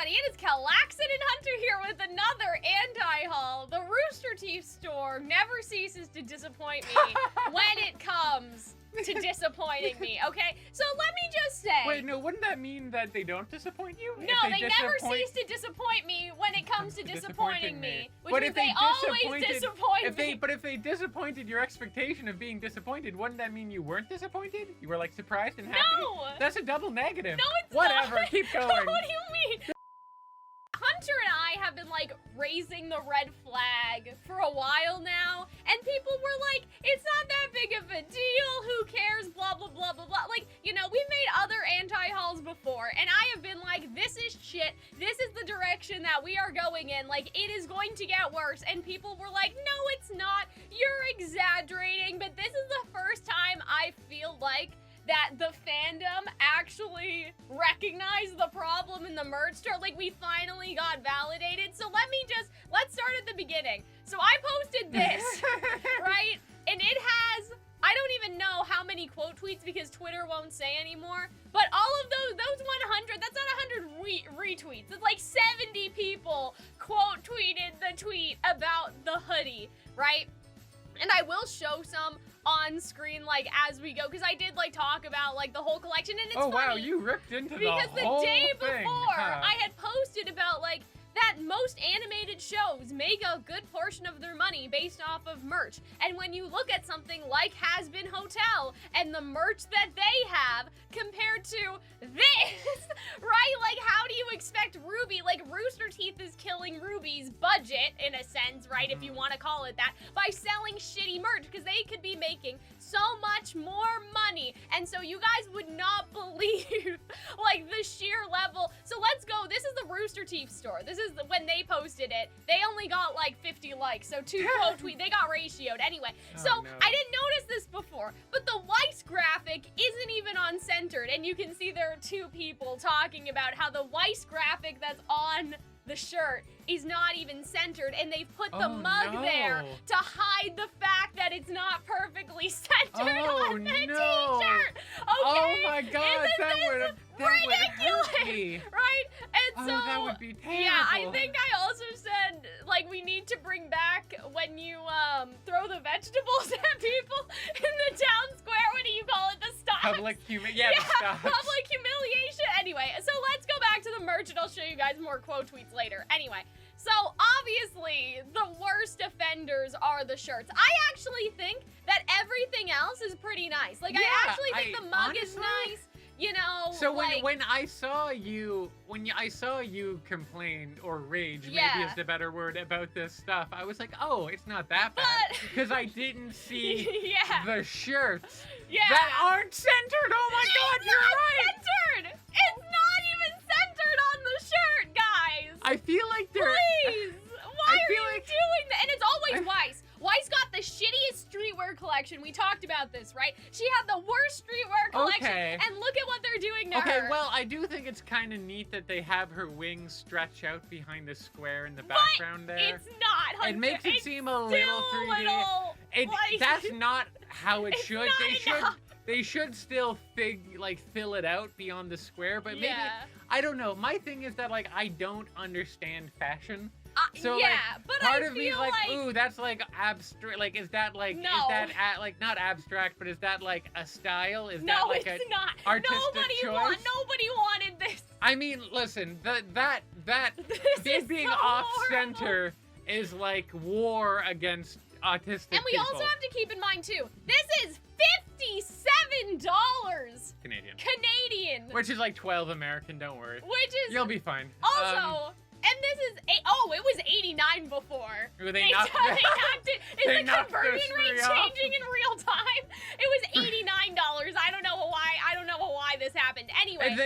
everybody, it is Calxiyn and Hunter here with another anti-haul. The Rooster Teeth store never ceases to disappoint me when it comes to disappointing me, okay? So let me just say... Wait, no, wouldn't that mean that they don't disappoint you? No, they never cease to disappoint me when it comes to disappointing me. Which means they always disappoint me. But if they disappointed your expectation of being disappointed, wouldn't that mean you weren't disappointed? You were, like, surprised and happy? No! That's a double negative. No, it's Whatever, not. keep going. What do you mean? Hunter and I have been, like, raising the red flag for a while now, and people were like, it's not that big of a deal, who cares, blah, blah, blah, blah, blah. Like, you know, we've made other anti-hauls before, and I have been like, this is shit, this is the direction that we are going in, like, it is going to get worse, and people were like, no, it's not, you're exaggerating, but this is the first time I feel like that the fandom actually recognized the problem in the merch store. Like, we finally got validated. So let's start at the beginning. So I posted this, right? And it has, I don't even know how many quote tweets because Twitter won't say anymore. But all of those 100, that's not 100 retweets. It's like 70 people quote tweeted the tweet about the hoodie, right? And I will show some on screen, like, as we go, because I did, like, talk about, like, the whole collection, and it's funny. Oh, wow, you ripped into the whole thing. Because the day before, I had posted about, like, that most animated shows make a good portion of their money based off of merch. And when you look at something like Has Been Hotel and the merch that they have compared to this, right? Like, how do you expect RWBY, like, Rooster Teeth is killing RWBY's budget, in a sense, right, if you want to call it that, by selling shitty merch, because they could be making so much more money. And so you guys would not believe, like, the sheer level. So let's go. This is the Rooster Teeth store. This is when they posted it. They only got like 50 likes, so 2 quote tweets. They got ratioed. Anyway, so no. I didn't notice this before, but the Weiss graphic isn't even on-centered, and you can see there are 2 people talking about how the Weiss graphic that's on the shirt is not even centered, and they've put the mug there to hide the fact that it's not perfectly centered on the t-shirt. Okay? Oh my god, that would hurt me. Right? And so, that would be terrible. Yeah, I think I also said, like, we need to bring back when you throw the vegetables at people in the town square. What do you call it? The stocks? Public humiliation. Yeah, the stocks. public humiliation. Anyway, so let's go back to the merch, and I'll show you guys more quote tweets later. Anyway, so obviously the worst offenders are the shirts. I actually think that everything else is pretty nice. Like, yeah, I actually think the mug honestly, is nice. You know, so like, when I saw you complain or rage, maybe is the better word, about this stuff, I was like, oh, it's not that bad, because I didn't see the shirts that aren't centered. Oh my god, you're right. Centered. It's not even centered on the shirt, guys. I feel like they're. Please, why are you doing that? And it's always Weiss. Weiss got the shittiest streetwear collection. We talked about this, right? She had the worst streetwear collection, and look at what they're doing to her. Okay, well, I do think it's kind of neat that they have her wings stretch out behind the square in the background there. It's not, Hunter. It makes it seem a little 3D. That's not how it should. They should still fill it out beyond the square, but maybe, I don't know. My thing is that, like, I don't understand fashion. So, but part I of me is like, ooh, that's like abstract. Like, is that like, like not abstract, but is that like a style? Is that like it's a not. artistic choice? Nobody wanted this. I mean, listen, that being off-center is like war against autistic And we people. also have to keep in mind too, this is $57 Canadian. Which is like 12 American, don't worry. Which is You'll be fine. Also, and this is it was 89 before. They knocked it. Is the conversion rate changing in real time? It was $89. I don't know why this happened. Anyway,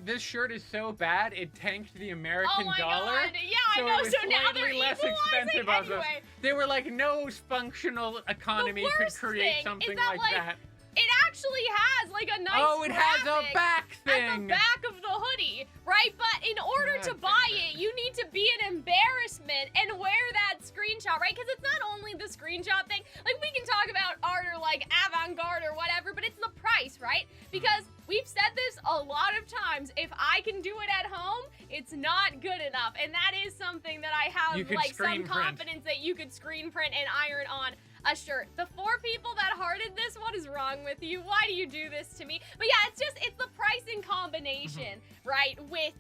this shirt is so bad it tanked the American dollar. God. Yeah, I know. So now they're less expensive of us. They were like, no functional economy could create something like that. It actually has like a nice it has a back thing. At the back of the hoodie, right? But in order to buy it, you need to be an embarrassment and wear that screenshot, right? Because it's not only the screenshot thing. Like, we can talk about art or like avant-garde or whatever, but it's the price, right? Because we've said this a lot of times. If I can do it at home, It's not good enough. And that is something that I have, like, some confidence that you could screen print and iron on a shirt. The 4 people that hearted this, what is wrong with you? Why do you do this to me? But yeah, it's the pricing combination, right? With,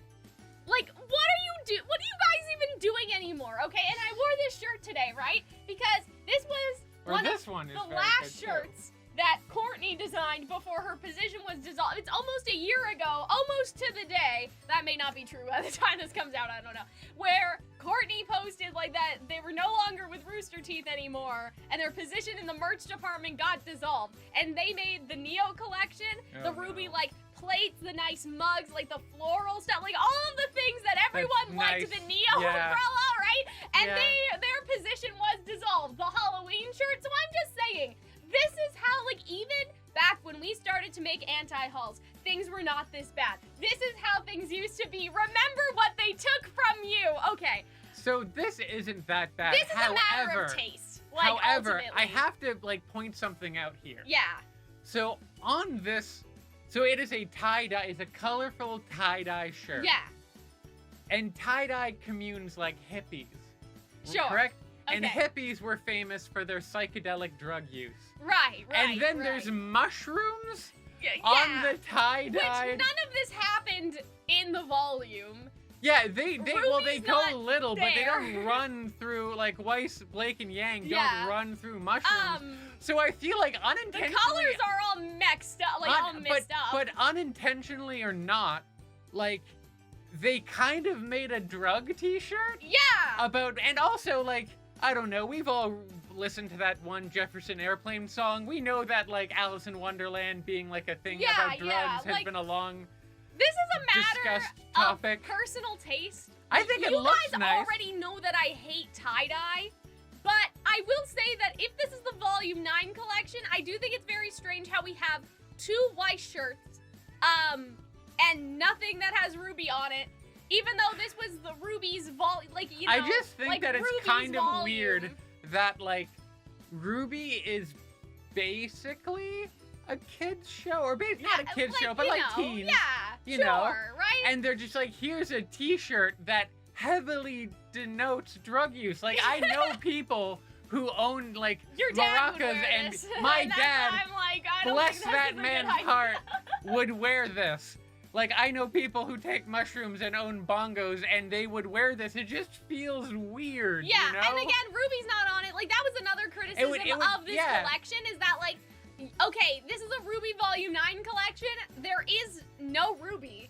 like, what are you guys even doing anymore? Okay, and I wore this shirt today, right? Because this was one of the last shirts that Courtney designed before her position was dissolved. It's almost a year ago, almost to the day. That may not be true by the time this comes out, I don't know. Where Courtney posted like that they were no longer with Rooster Teeth anymore, and their position in the merch department got dissolved. And they made the Neo collection, the RWBY like plates, the nice mugs, like the floral stuff, like all of the things that everyone liked the Neo umbrella, right? And their position was dissolved. The Halloween shirt. So I'm just saying, this is how, like, even back when we started to make anti-hauls, things were not this bad. This is how things used to be. Remember what they took from you. Okay. So this isn't that bad. This is a matter of taste. Like, however, ultimately. I have to, like, point something out here. Yeah. So on this, so it is a tie-dye, it's a colorful tie-dye shirt. Yeah. And tie-dye communes like hippies. Sure. Correct? Okay. And hippies were famous for their psychedelic drug use. Right. And then there's mushrooms yeah. on the tie-dye. Which none of this happened in the volume. Yeah, they go little, there. but they don't run through, like, Weiss, Blake, and Yang don't run through mushrooms. So I feel like unintentionally... The colors are all mixed up, all mixed up. But unintentionally or not, like, they kind of made a drug t-shirt? Yeah! And also, like, I don't know, we've all listened to that one Jefferson Airplane song. We know that, like, Alice in Wonderland being, like, a thing about drugs has been a long... This is a matter of personal taste. I think it looks nice. You guys already know that I hate tie-dye, but I will say that if this is the Volume 9 collection, I do think it's very strange how we have 2 white shirts, and nothing that has RWBY on it, even though this was the RWBY's volume, like, you know, I just think like that it's RWBY's kind of volume. weird that, like, RWBY is basically a kids show, or not a kids show, but like teens. Yeah, you know, right? And they're just like, here's a t-shirt that heavily denotes drug use. Like, I know people who own, like, your dad maracas, would wear and this. my and dad, I'm like, I don't bless think that that's man's heart, would wear this. Like, I know people who take mushrooms and own bongos, and they would wear this. It just feels weird, yeah, you know? and again, RWBY's not on it. Like, that was another criticism of this collection, is that, like, okay, this is a RWBY Volume 9 collection. There is no RWBY.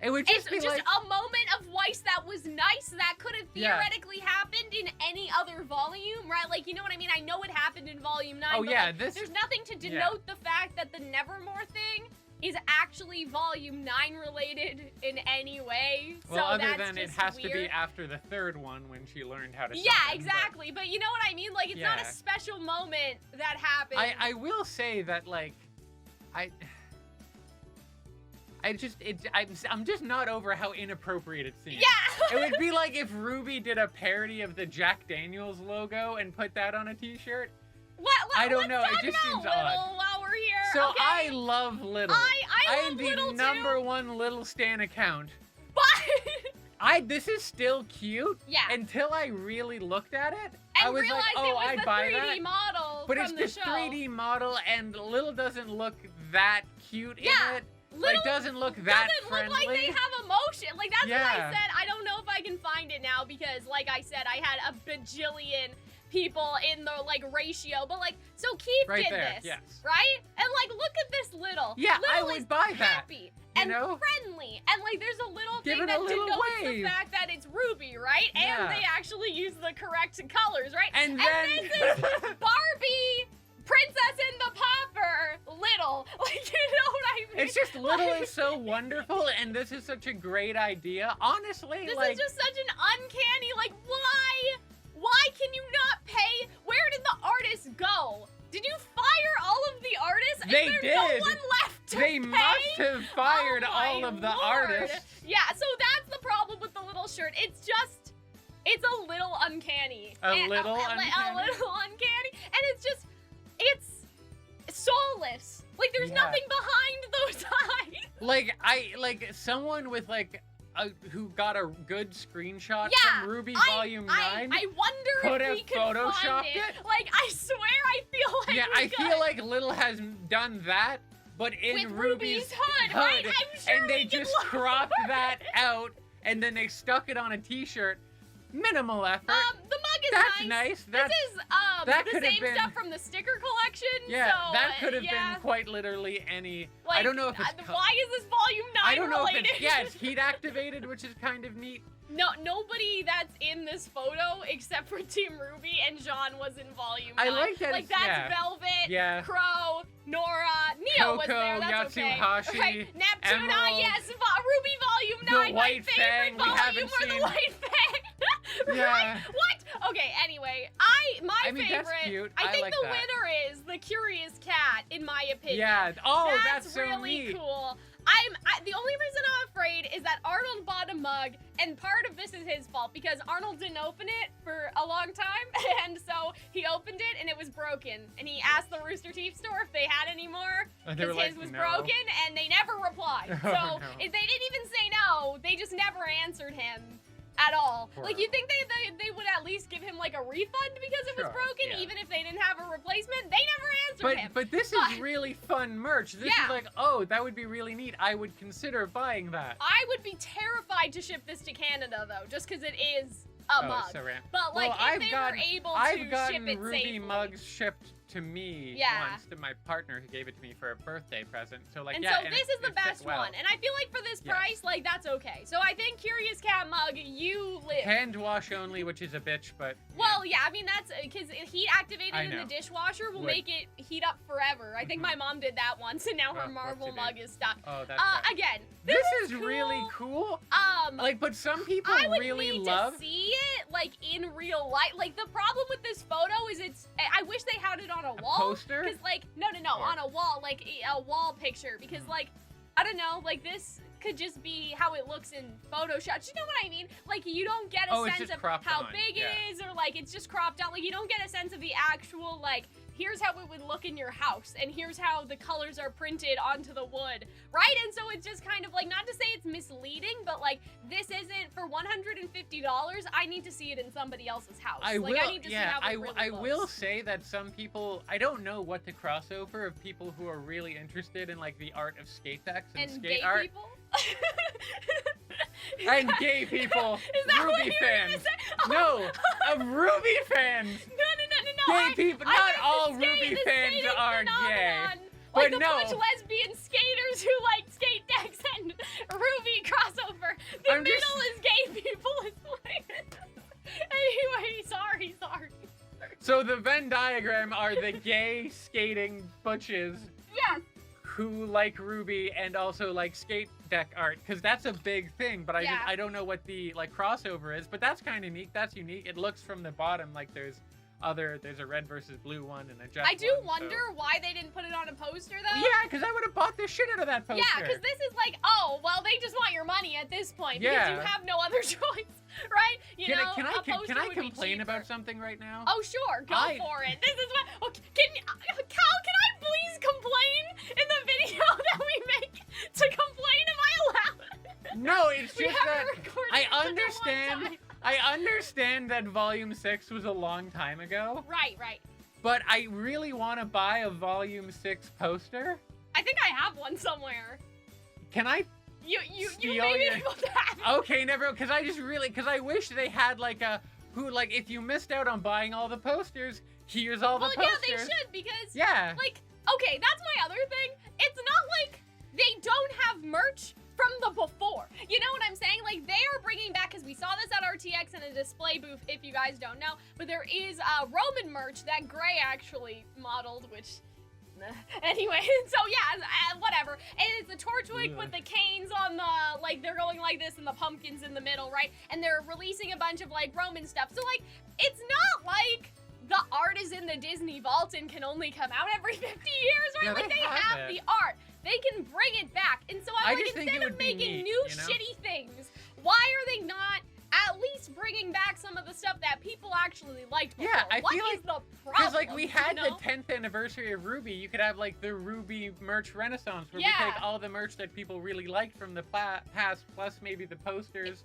It would just be just like a moment of Weiss that was nice that could have theoretically happened in any other volume, right? Like, you know what I mean? I know it happened in Volume 9, but like, there's nothing to denote the fact that the Nevermore thing is actually Volume 9 related in any way. Well, so other that's than it just has weird. to be after the 3rd one when she learned how to summon, exactly. But you know what I mean? Like, it's not a special moment that happened. I will say that, like, I'm just not over how inappropriate it seems. Yeah! It would be like if RWBY did a parody of the Jack Daniels logo and put that on a t-shirt. I don't know. It just seems odd. While we're here. So okay. I love Little. I am love Little the #1 Little stan account. But this is still cute. Yeah. Until I really looked at it, and I was like, oh, I'd buy 3D that. model But from it's the the show. 3D model, and Little doesn't look that cute in it. Little like, doesn't look that friendly. Look like they have emotion. Like, that's what I Yeah. said. I don't know if I can find it now because, like I said, I had a bajillion people in the, like, ratio. But, like, so Keith Right did there, this, yes. right? And, like, look at this Little. Yeah, Little I would is buy that. happy and know? friendly. And, like, there's a little Give thing it a that little denotes wave. the fact that it's RWBY, right? Yeah. And they actually use the correct colors, right? And then this is Barbie, Princess and the Pauper, Little. Like, you know what I mean? It's just Little is so wonderful, and this is such a great idea. Honestly, this like, is just such an uncanny, like, why can you not pay? Where did the artists go? Did you fire all of the artists? They is there did. No one left to they pay? must have fired all of the Lord. artists. Yeah, so that's the problem with the Little shirt. It's a little uncanny. A little uncanny? A little uncanny. And it's soulless. Like, there's nothing behind those eyes. Like, someone with, like, who got a good screenshot Yeah, from RWBY Volume 9 I wonder could if have we could photoshopped find it. Like, I swear I feel like Yeah, I feel like Little has done that, but in with RWBY's hood, right? I'm sure and they we can just look cropped for that it. out, and then they stuck it on a T-shirt. Minimal effort. The mug is That's nice. This is that the could have same been- stuff from the sticker collection. Yeah, so, that could have yeah. been quite literally any. Like, I don't know if it's. why is this volume 9 I don't know related? if it's. Yeah, it's heat activated, which is kind of neat. No, nobody that's in this photo except for Team RWBY and Jean was in volume 9. I like that. Like, that's yeah. Velvet, Yeah. Crow, Nora, Neo was there. That's Yatsuhashi, okay. Right, Neptune, Emerald, yes, RWBY volume 9. the My White favorite Fang, we volume haven't were the seen. White Fang. Yeah. Right? What? Okay, anyway, my mean, favorite. that's cute. I think like the that. winner is the Curious Cat, in my opinion. Yeah. Oh, that's so really neat. cool. The only reason I'm afraid is that Arnold bought a mug, and part of this is his fault because Arnold didn't open it for a long time, and so he opened it and it was broken. And he asked the Rooster Teeth store if they had any more because his was broken, and they never replied. Oh, So no. if they didn't even say no, they just never answered him at all. Poor Like, you think they would at least give him like a refund because it was Sure, broken, yeah. even if they didn't have a replacement? They never answered him. But this is really fun merch. This Yeah. is like, oh, that would be really neat. I would consider buying that. I would be terrified to ship this to Canada, though, just because it is a mug. So random. But, like, well, if they were able to I've ship gotten it RWBY safely. mugs shipped to me Yeah. once, to my partner who gave it to me for a birthday present. So, like, And yeah. so this is the it fit best well. one. And I feel like for this Yeah. price, like, that's okay. So I think Curious Cat mug, you live. Hand wash only, which is a bitch, but. Well, yeah, I mean, that's because heat activated I in the know. dishwasher will Would. make it heat up forever. I think my mom did that once, and now her Oh, Marvel whoopsie mug did. is stuck. Oh, that's bad. Again, This is cool. really cool. Like, But some people I would really need love. to see it, like, in real life. Like, the problem with this photo is I wish they had it on a wall. Poster? Because, like, no, Or- on a wall, like, a wall picture. Because, like, I don't know, like, this could just be how it looks in Photoshop. You know what I mean? Like, you don't get a Oh, it's sense just of cropped how on, big yeah. it is, or, like, it's just cropped out. Like, you don't get a sense of the actual, like, here's how it would look in your house, and here's how the colors are printed onto the wood, right? And so it's just kind of like, not to say it's misleading, but like, this isn't for $150. I need to see it in somebody else's house. I need to see how it really I looks. will say that some people, I don't know what the crossover of people who are really interested in like the art of skate decks and skate gay art people. and gay people, Is that what RWBY you were fans. gonna say? No, of RWBY fans. No. Gay people, not all the RWBY fans skating are gay. phenomenon. But Like the no. butch lesbian skaters who like skate decks and RWBY crossover. The I'm just- middle is gay people. Anyway, sorry. So the Venn diagram are the gay skating butches Yes. who like RWBY and also like skate deck art, because that's a big thing, but Yeah. I don't know what the like crossover is, but that's kind of neat. That's unique. It looks from the bottom like there's a red versus blue one and a jet I do one, wonder so. why they didn't put it on a poster though. Yeah, because I would have bought the shit out of that poster. Yeah, because this is like, oh, well, they just want your money at this point because Yeah. you have no other choice, right? Can I would be complain about cheaper. something right now? Oh, sure, go for it. This is what. Okay, Cal, can I please complain in the video that we make to complain? Am I allowed? No, it's We just haven't that recorded I in such a long understand. time. I understand that Volume 6 was a long time ago, Right. but I really want to buy a Volume 6 poster. I think I have one somewhere. Can I? You Steal may be your- able to have it. Okay, never. Because I wish they had like if you missed out on buying all the posters, here's all the Well, posters. yeah, they should because Yeah. like, okay, that's my other thing. It's not like they don't have merch from the before. You know what I'm saying? Like, they are bringing back, because we saw this at RTX in a display booth, if you guys don't know, but there is Roman merch that Gray actually modeled, which... Anyway, so yeah, whatever. And it's the Torchwick with the canes on the, like, they're going like this and the pumpkins in the middle, right? And they're releasing a bunch of, like, Roman stuff. So, like, it's not like the art is in the Disney vault and can only come out every 50 years, right? Yeah, like, they they have have it. the art. They can bring it back. And so I'm I like, just think it instead of would be making neat, new you know? shitty things, why are they not at least bringing back some of the stuff that people actually liked before? Yeah, I What feel is the problem. Because, like, we had the 10th anniversary of RWBY. You could have, like, the RWBY merch renaissance where we take all the merch that people really liked from the past, plus maybe the posters.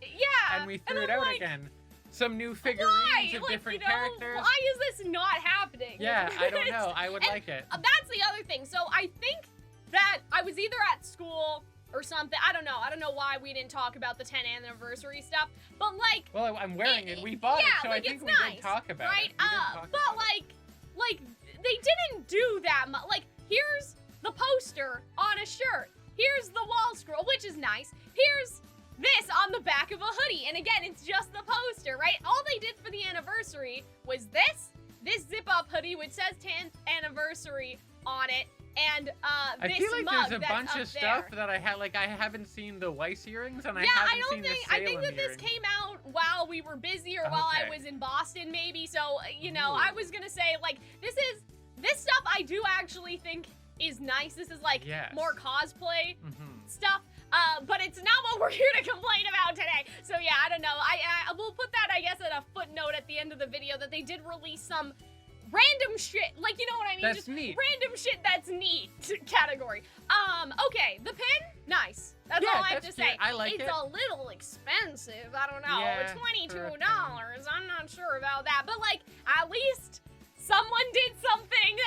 And we threw it out again. Some new figurines of different characters. Why is this not happening? Yeah, I don't know. I would like it. That's the other thing. So I think that I was either at school or something. I don't know. I don't know why we didn't talk about the 10th anniversary stuff. But, like... Well, I'm wearing it. We bought it, so I think we did talk about it. But, like, they didn't do that much. Like, here's the poster on a shirt. Here's the wall scroll, which is nice. Here's this on the back of a hoodie. And again, it's just the poster, right? All they did for the anniversary was this zip-up hoodie, which says 10th anniversary on it. And this mug. I feel like there's a bunch of stuff that I haven't seen the Weiss earrings, and I haven't seen the Salem I think that earrings. this came out while we were busy or while I was in Boston, maybe. So, you know, I was gonna say, like, this stuff I do actually think is nice. This is, like, more cosplay stuff. But it's not what we're here to complain about today. So, yeah, I don't know. I will put that, I guess, at a footnote at the end of the video that they did release some random shit, like, you know what I mean? That's just neat. Random shit that's neat category. Okay, the pin, nice. That's all I have to say. I like it. It's a little expensive. I don't know. Yeah, $22. I'm not sure about that, but like, at least someone did something,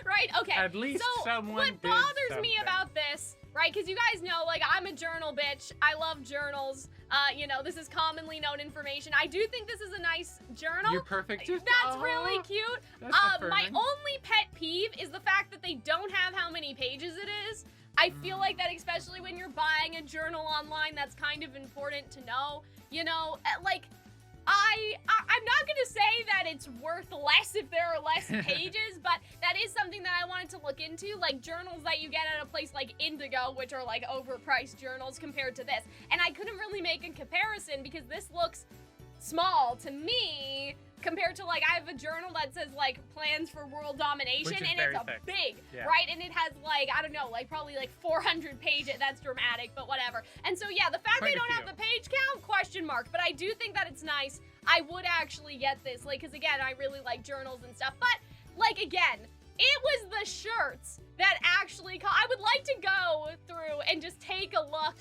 right? Okay. At least someone did something. What bothers me something. about this, right? Because you guys know, like, I'm a journal bitch. I love journals. You know, this is commonly known information. I do think this is a nice journal. You're perfect. That's really cute. My only pet peeve is the fact that they don't have how many pages it is. I feel like that, especially when you're buying a journal online, that's kind of important to know. You know, like, I'm not gonna say that it's worth less if there are less pages, but that is something that I wanted to look into, like journals that you get at a place like Indigo, which are like overpriced journals compared to this. And I couldn't really make a comparison because this looks small to me compared to, like, I have a journal that says, like, plans for world domination, and it's a big, right? And it has, like, I don't know, like, probably, like, 400 pages. That's dramatic, but whatever. And so, yeah, the fact they don't have the page count, question mark. But I do think that it's nice. I would actually get this, like, because, again, I really like journals and stuff. But, like, again, it was the shirts that actually, I would like to go through and just take a look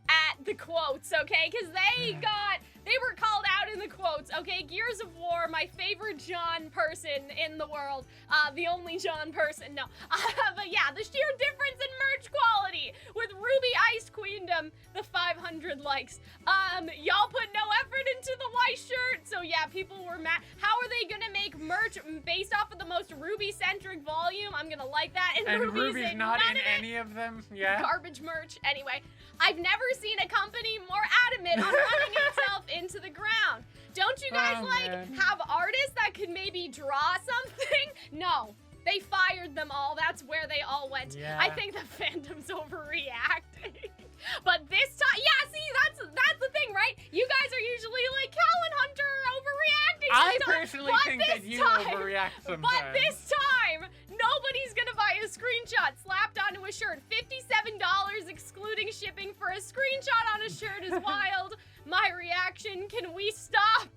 at the quotes, okay? Because they were called out in the quotes, okay? Gears of War, my favorite John person in the world. The only John person, no. But yeah, the sheer difference in merch quality with RWBY Ice Queendom, the 500 likes. Y'all put no effort into the white shirt, so yeah, people were mad. How are they gonna make merch based off of the most RWBY-centric volume? I'm gonna like that. And RWBY's not in any of them, Garbage merch. Anyway, I've never seen a company more adamant on running itself into the ground. Don't you guys have artists that could maybe draw something? No, they fired them all. That's where they all went. Yeah. I think the fandom's overreacting. But this time, yeah, see, that's the thing, right? You guys are usually like, Cal and Hunter are overreacting. I personally think that you overreact sometimes. But this time, nobody's gonna buy a screenshot slapped onto a shirt. $57 excluding shipping for a screenshot on a shirt is wild. My reaction, can we stop?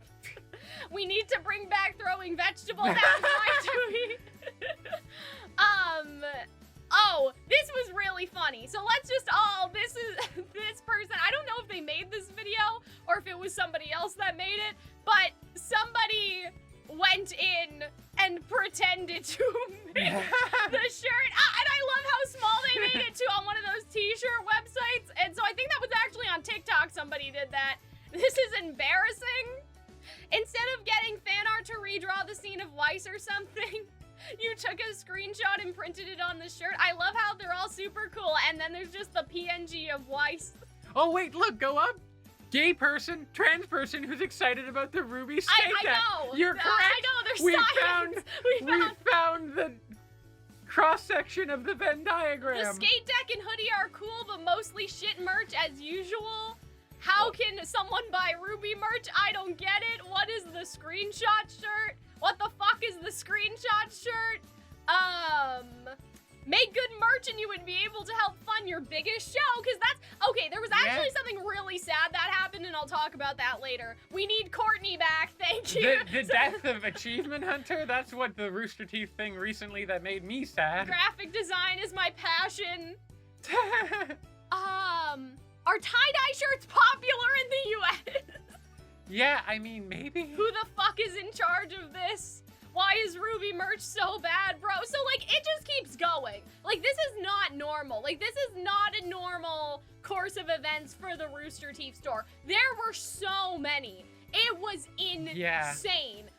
We need to bring back throwing vegetables at my tweet. Oh, this was really funny. So let's just this person, I don't know if they made this video or if it was somebody else that made it, but somebody went in and pretended to make the shirt. And I love how small they made it too on one of those t-shirt websites. And so I think that was actually on TikTok somebody did that. This is embarrassing. Instead of getting fan art to redraw the scene of Weiss or something, you took a screenshot and printed it on the shirt. I love how they're all super cool, and then there's just the PNG of Weiss. Oh wait, look, go up. Gay person, trans person who's excited about the RWBY skate deck. I know. You're correct. I know, there's science. We found the cross-section of the Venn diagram. The skate deck and hoodie are cool, but mostly shit merch as usual. How can someone buy RWBY merch? I don't get it. What is the screenshot shirt? What the fuck is the screenshot shirt? make good merch and you would be able to help fund your biggest show, because that's, okay, there was actually something really sad that happened, and I'll talk about that later. We need Courtney back, thank you. The death of Achievement Hunter, that's what the Rooster Teeth thing recently that made me sad. Graphic design is my passion. Are tie-dye shirts popular in the US? Yeah, I mean, maybe. Who the fuck is in charge of this? Why is RWBY merch so bad, bro? So, like, it just keeps going. Like, this is not normal. Like, this is not a normal course of events for the Rooster Teeth store. There were so many. It was insane. Yeah.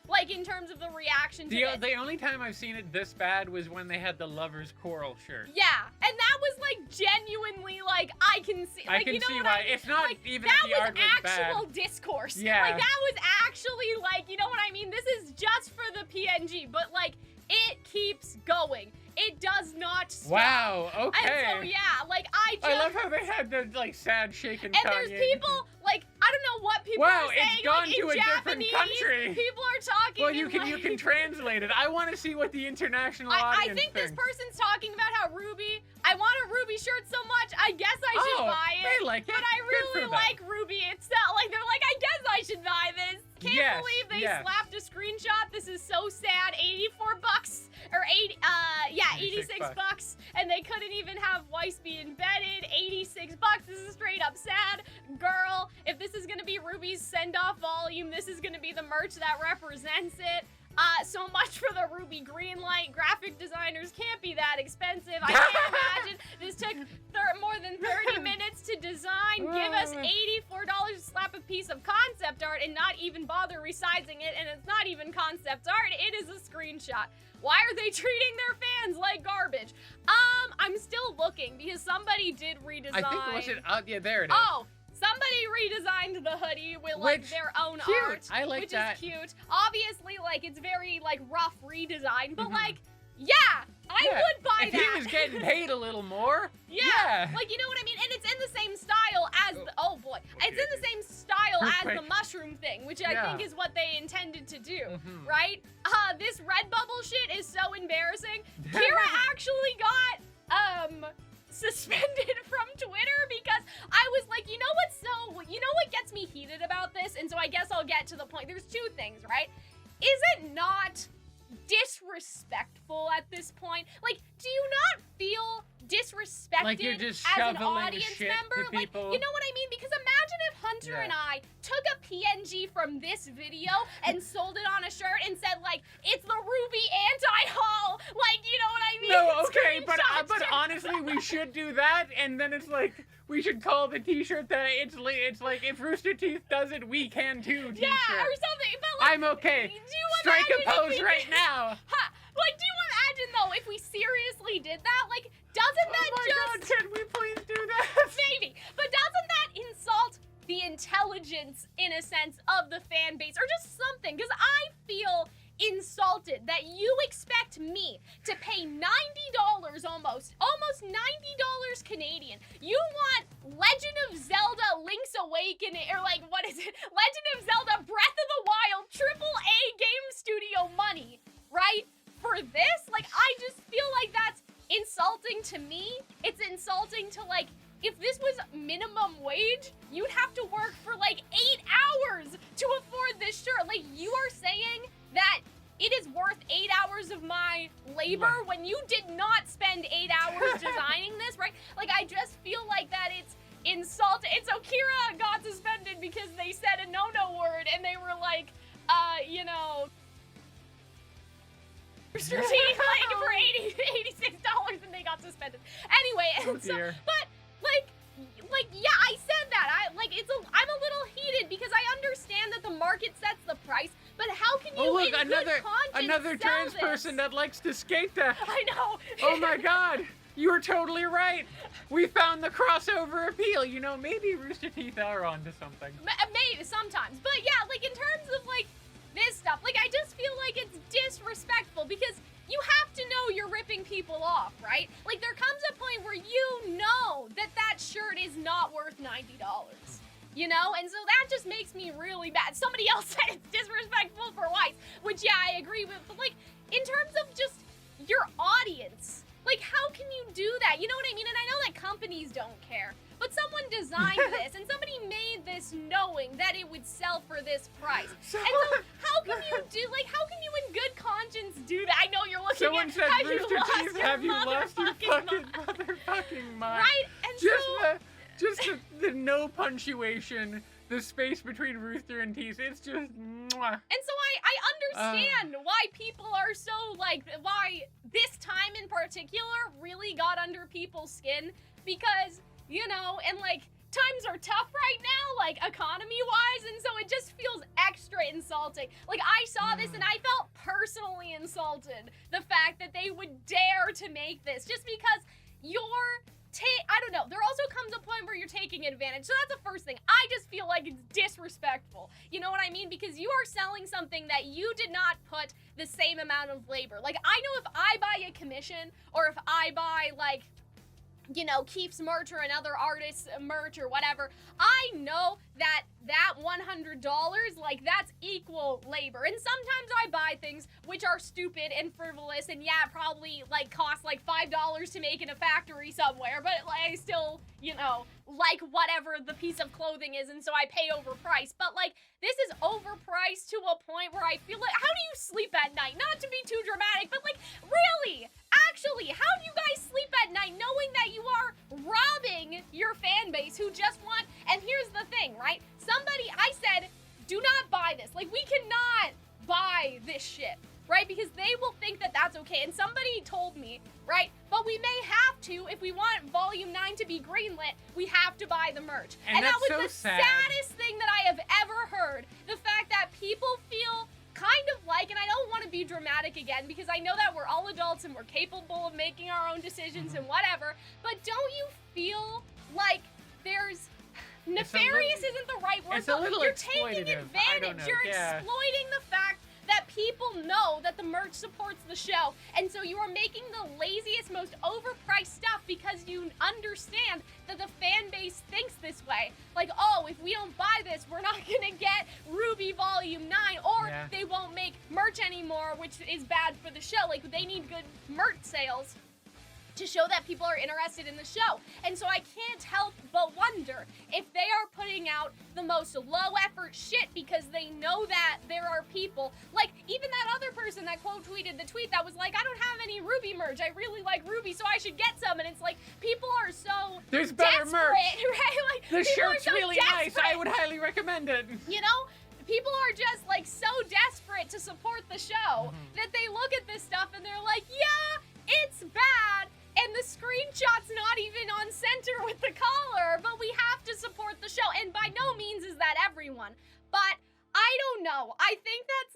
Like, in terms of the reaction to this. The only time I've seen it this bad was when they had the Lovers Coral shirt. Yeah, and that was, like, genuinely, like, I can see. Like, I can you know see what why. I mean? It's not like, even that the art was actual bad. discourse. Yeah. Like, that was actually, like, you know what I mean? This is just for the PNG, but, like, it keeps going. It does not stop. Wow, okay. And so, yeah, like, I love how they had the, like, sad shaken and Kanye. there's people, like, I don't know what people are saying. It's gone like, to in a Japanese, different country. People are talking. Well, in, you can translate it. I want to see what the international audience I think thinks. this person's talking about how RWBY. I want a RWBY shirt so much. I guess I should buy it. They like it. But I really like RWBY itself. Like, they're like, I guess I should buy this. Can't believe they slapped a screenshot. This is so sad. 84 bucks or 86 bucks, and they couldn't even have Weiss be embedded. 86 bucks. This is straight up sad. Girl, if this is gonna be RWBY's send-off volume, this is gonna be the merch that represents it. So much for the RWBY green light. Graphic designers can't be that expensive. I can't imagine. This took more than 30 minutes to design. Give us $84 to slap a piece of concept art and not even bother resizing it, and it's not even concept art. It is a screenshot. Why are they treating their fans like garbage? I'm still looking because somebody did redesign. I think, yeah, there it is. Oh. Somebody redesigned the hoodie with, like, their own art. I like that. Which is cute. Obviously, like, it's very, like, rough redesign, but, like, yeah, I would buy that. If he was getting paid a little more, like, you know what I mean? And it's in the same style as the, it's in the same style as the mushroom thing, which I think is what they intended to do, right? This Redbubble shit is so embarrassing. Kira actually got, suspended from Twitter because I was like, you know what gets me heated about this? And so I guess I'll get to the point. There's two things, right? Is it not disrespectful at this point? Like, do you not feel disrespected like you're just as an shoveling audience shit member? to people? Like, you know what I mean? Because imagine if Hunter and I took a PNG from this video and sold it on a shirt and said, like, it's the RWBY anti-haul. Like, you know what I mean? No, okay, but honestly, we should do that, and then it's like, we should call the t-shirt that it's like, if Rooster Teeth does it, we can too t-shirt. Yeah, or something. But, like, I'm okay. Do you Strike a pose right now. Like, do you imagine, though, if we seriously did that? Like, doesn't that God, can we please do that? Maybe. But doesn't that insult the intelligence, in a sense, of the fan base? Or just something? Because I feel insulted that you expect me to pay $90 almost $90 Canadian. You want Legend of Zelda Link's Awakening, or like, what is it? Legend of Zelda Breath of the Wild AAA game studio money, right? For this? Like, I just feel like that's insulting to me. It's insulting to, like, if this was minimum wage, you'd have to work for like 8 hours to afford this shirt. Like, you are saying that it is worth 8 hours of my labor when you did not spend 8 hours designing this, right? Like, I just feel like that it's insulting. And so Kira got suspended because they said a no-no word, and they were like, you know, Rooster Teeth, like, for $86, and they got suspended. Anyway, and so, but, like, yeah, I said that. I'm a little heated because I understand that the market sets the price, but how can you in good conscience another trans person that likes to skate that. I know. Oh my God, you were totally right. We found the crossover appeal. You know, maybe Rooster Teeth are onto something. Maybe sometimes, but yeah, like, in terms of, like, this stuff, like, I just feel like it's disrespectful because you have to know you're ripping people off, right? Like, there comes a point where you know that shirt is not worth $90, you know? And so that just makes me really bad. Somebody else said it's disrespectful for Weiss, which, yeah, I agree with, but, like, in terms of just your audience, Like, how can you do that? You know what I mean? And I know that companies don't care, but someone designed this, and somebody made this knowing that it would sell for this price. And so, how can you in good conscience do that? I know you're looking Someone at said, have Rooster you Teeth, have you lost your fucking mind? motherfucking mind? Right? And Just the no punctuation, the space between Rooster and Teeth, it's just mwah. And so I understand why people are so, like, why this time in particular really got under people's skin, because, you know, and, like, times are tough right now, like, economy-wise, and so it just feels extra insulting. Like, I saw this and I felt personally insulted, the fact that they would dare to make this, just because I don't know, there also comes a point where you're taking advantage. So that's the first thing. I just feel like it's disrespectful. You know what I mean? Because you are selling something that you did not put the same amount of labor. Like, I know if I buy a commission, or if I buy, like, you know, Keef's merch or another artist's merch or whatever, I know that $100, like, that's equal labor. And sometimes I buy things which are stupid and frivolous, and yeah, probably, like, cost, like, $5 to make in a factory somewhere, but, like, I still, you know, like whatever the piece of clothing is, and so I pay overpriced. But, like, this is overpriced to a point where I feel like, how do you sleep at night? Not to be too dramatic, but, like, really? Actually, how do you guys sleep at night knowing that you are robbing your fan base who just want, and here's the thing, right? I said, do not buy this. Like, we cannot buy this shit, right? Because they will think that that's okay. And somebody told me, right? But we may have to, if we want Volume 9 to be greenlit, we have to buy the merch. And that was so the sad. saddest thing that I have ever heard. The fact that people feel kind of like, and I don't want to be dramatic again, because I know that we're all adults and we're capable of making our own decisions and whatever, but don't you feel like there's nefarious isn't the right word. It's a little You're exploitative. taking advantage. You're exploiting the fact that people know that the merch supports the show, and so you are making the laziest, most overpriced stuff because you understand that the fan base thinks this way. Like, oh, if we don't buy this, we're not gonna get RWBY Volume 9, or they won't make merch anymore, which is bad for the show. Like, they need good merch sales to show that people are interested in the show. And so I can't help but wonder if they are putting out the most low-effort shit because they know that there are people, like, even that other person that quote tweeted the tweet that was like, I don't have any RWBY merch, I really like RWBY, so I should get some. And it's like, people are so there's better desperate, merch, right? Like, the shirt's so really nice, I would highly recommend it. You know? People are just, like, so desperate to support the show that they look at this stuff and they're like, yeah, it's bad, and the screenshot's not even on center with the collar, but we have to support the show. And by no means is that everyone. But I don't know. I think that's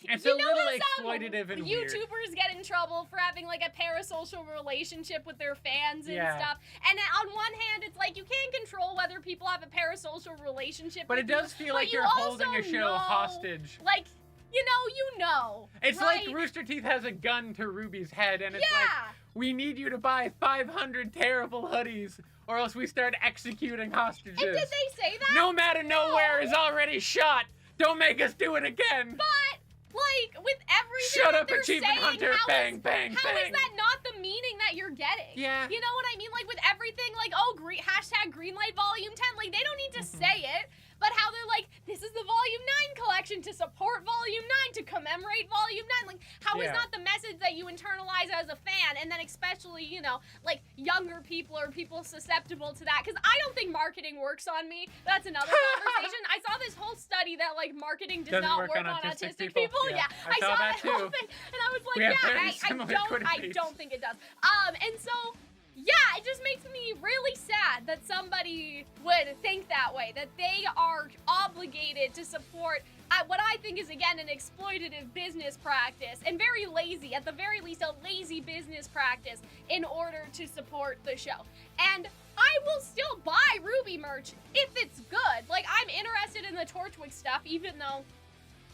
it's you a know little how some exploitative and YouTubers weird. Get in trouble for having, like, a parasocial relationship with their fans and stuff. And on one hand, it's like, you can't control whether people have a parasocial relationship but with it does feel like you you're holding a show know, hostage. Like, you know. It's right? like Rooster Teeth has a gun to RWBY's head, and it's like, we need you to buy 500 terrible hoodies, or else we start executing hostages. And did they say that? No Matter Nowhere is already shot. Don't make us do it again. But, like, with everything Shut that up, they're Achievement saying, Hunter, bang, bang, how bang. is that not the meaning that you're getting? Yeah. You know what I mean? Like, with everything, like, oh, hashtag Greenlight Volume 10, like, they don't need to say it, but how they're like, this is the Volume 9 collection to support Volume 9, to commemorate Volume 9. Like, how is not the message that you internalize as a fan, and then especially, you know, like, younger people or people susceptible to that? Because I don't think marketing works on me. That's another conversation. I saw this whole study that, like, marketing does not work on autistic people. Yeah, I saw that too. Whole thing, and I was like, I don't think it does. And so, yeah, it just makes me really sad that somebody would think that way, that they are obligated to support what I think is, again, an exploitative business practice, and very lazy, at the very least, a lazy business practice in order to support the show. And I will still buy RWBY merch if it's good. Like, I'm interested in the Torchwick stuff, even though,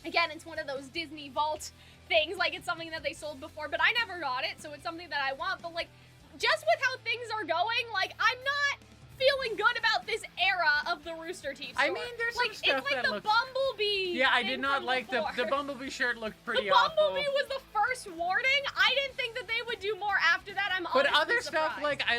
again, it's one of those Disney Vault things, like, it's something that they sold before, but I never got it, so it's something that I want. But, like, just with how things are going, like, I'm not feeling good about this era of the Rooster Teeth store. I mean, there's some stuff it's like that the looks... Bumblebee. Yeah, I did not like before. the Bumblebee shirt looked pretty awful. The awful. Bumblebee was the first warning. I didn't think that they would do more after that, I'm But honestly other surprised. stuff, like, I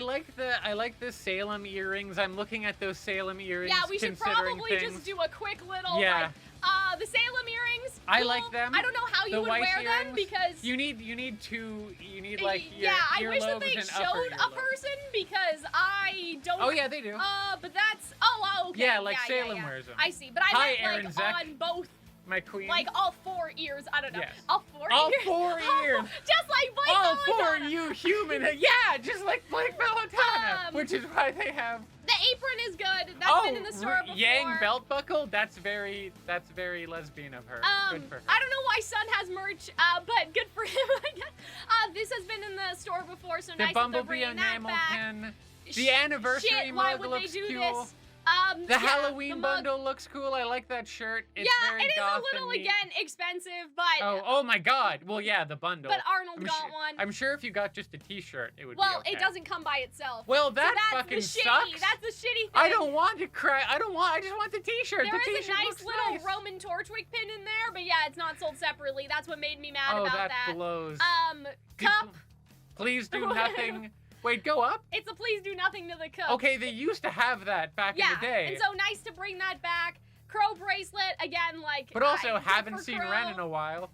like the Salem earrings. I'm looking at those Salem earrings. Yeah, we should considering probably things. just do a quick little, Yeah. like, the Salem earrings. I cool. like them. I don't know how you The would white wear earrings, them because you need like your yeah, I wish that earlobes they and showed upper a earlobes. person because I don't. Oh yeah, they do. But that's okay. Yeah, like Salem wears them. I see, but I Hi, meant Aaron like Zek. on both, My queen. like all 4 ears. I don't know. Yes. All 4 All ears. 4 ears. Just like Blake All 4 Belladonna. you human. Yeah, just like Blake Belladonna, which is why they have. The apron is good. That's been in the store before. Yang belt buckle. That's very lesbian of her. Good for her. I don't know why Sun has merch, but good for him. I guess. This has been in the store before, so The nice that they're Bumblebee bringing that enamel back. pin. The anniversary Shit, why mug would looks they do cool. this? The Yeah, Halloween the mug. bundle looks cool. I like that shirt. It's Yeah, very it is a goth little, and neat. again, expensive, but Oh my God. Well, yeah, the bundle. but Arnold I'm got sure, one. I'm sure if you got just a T-shirt, it would Well, be okay. it doesn't come by itself. Well, So that that's fucking the shitty. sucks. That's the shitty thing. I don't want to cry. I just want the T-shirt. There the is a T-shirt nice looks little nice. Roman Torchwick pin in there, but yeah, it's not sold separately. That's what made me mad Oh, about that blows. Cup. Please do nothing. Wait, go up? It's a please do nothing to the cup. Okay, they used to have that back in the day. and so nice to bring that back. Crow bracelet, again, like. But also, good haven't for seen Crow. Ren in a while.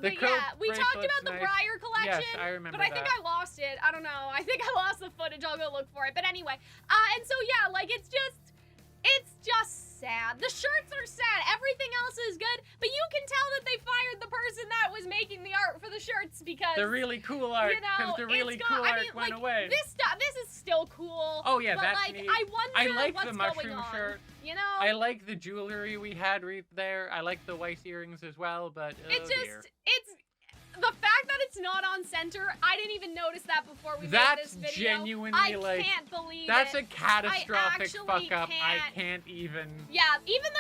But Crow yeah, we talked bracelet's about the nice. Briar collection. Yes, I remember But I think that. I lost it. I don't know. I think I lost the footage. I'll go look for it. But anyway, and so yeah, like it's just sad. The shirts are sad. Everything else is good, but you can tell that they fired the person that was making the art for the shirts because The really cool art, you know, the really it's cool got- art I mean, went like, away. This is still cool. Oh yeah, but that's like neat. I wonder I like what's the going mushroom on. shirt. You know, I like the jewelry we had right there. I like the white earrings as well, but it's dear. it's the fact that it's not on center. I didn't even notice that before we made this That's video. genuinely, I can't believe That's it. a catastrophic actually fuck up. I can't. can't even. Yeah, even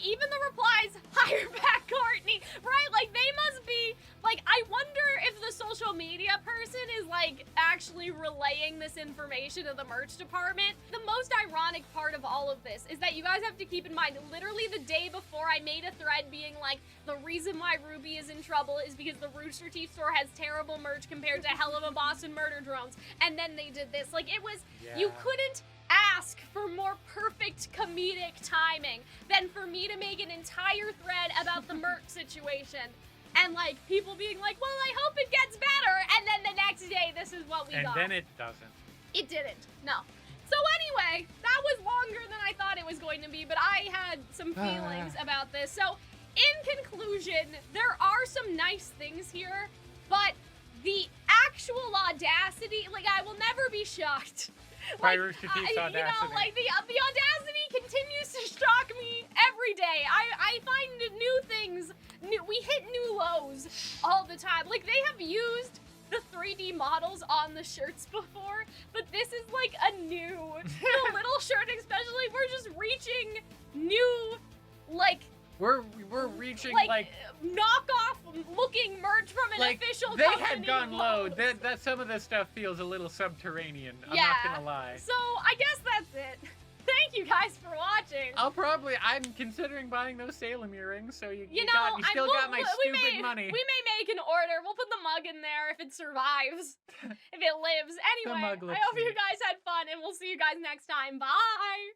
even the replies hire back Courtney, right? Like they must be like I wonder if the social media person is like actually relaying this information to the merch department. The most ironic part of all of this is that you guys have to keep in mind literally the day before I made a thread being like the reason why RWBY is in trouble is because the Rooster Teeth store has terrible merch compared to Hell of a Boston Murder Drones, and then they did this. Like it was you Yeah. couldn't ask for more perfect comedic timing than for me to make an entire thread about the merch situation and like people being like, well, I hope it gets better, and then the next day this is what we And got. then it doesn't. It didn't. No. So anyway, that was longer than I thought it was going to be, but I had some feelings about this. So in conclusion, there are some nice things here, but the actual audacity, like I will never be shocked. By Like, Rooster Teeth's you know, audacity. like the audacity continues to shock me every day. I find new things. We hit new lows all the time. Like they have used the 3D models on the shirts before, but this is like a new, the little shirt especially. We're just reaching new, like. We're reaching like knockoff looking merch from an like official they company. had gone low. lows. That some of this stuff feels a little subterranean. I'm Yeah. not gonna lie. So I guess that's it. Thank you guys for watching. I'm considering buying those Salem earrings, so you know, still got my stupid money. We may make an order. We'll put the mug in there if it survives, if it lives. Anyway, mug I looks hope you neat. guys had fun, and we'll see you guys next time. Bye.